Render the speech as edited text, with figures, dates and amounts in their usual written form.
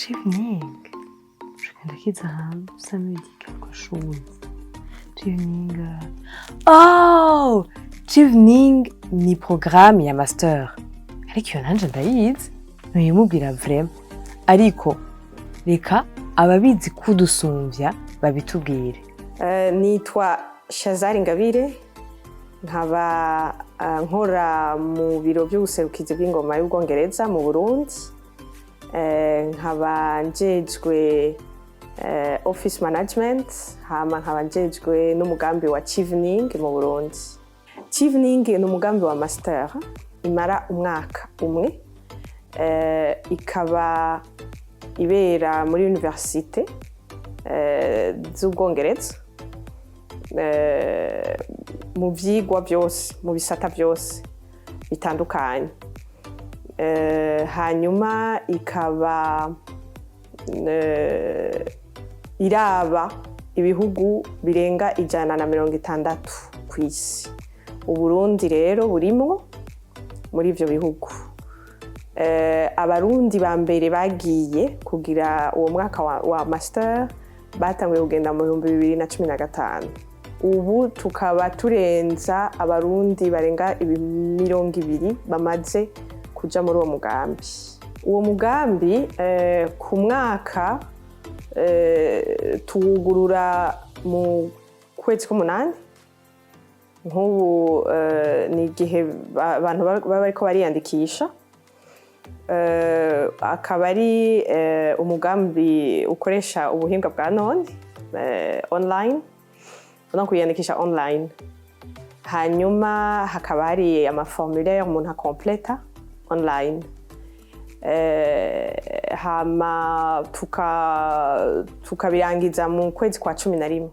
Chevening. Je connais qui ça me dit quelque chose. Chevening. Oh! Chevening ni programme ya master. Ariko iyo nanje ndayizi. Ntuyimubwira vrema. Ariko reka ababizi kudusumvya babitubwire. Nitwa Shazari Ngabire, nkaba nkora mu biro by'ubuserukizi bw'ingoma y'Ubwongereza mu Burundi. Nkaba njejwe office management, hama nkaba njejwe n'umugambi wa Chevening mu Burundi. Chevening ni umugambi wa master imara umwaka umwe, ikaba ibera muri universite z'Ubwongereza, mu vyigwa byose, mu bisata byose bitandukanye. Hanyuma ikaba iraba ibihugu birenga 160 kw'isi. Uburundi rero burimo muri ivyo bihugu. Abarundi ba mbere bagiye kugira uwo mwaka wa master batanguye kugenda mu 2015. Ubu tukaba turenza abarundi barenga 200 bamaze kuja muri uwo mugambi. Uwo mugambi ku mwaka tuwugurura mu kwezi k'umunani. Nk'ubu ni igihe abantu baba bariko bariyandikisha. Akaba ari umugambi ukoresha ubuhinga bwa none, online, no kwiyandikisha online. Hanyuma hakaba hari amaformulaire umuntu akompleta online. Hama tukabirangiza mu kwezi kwa 11.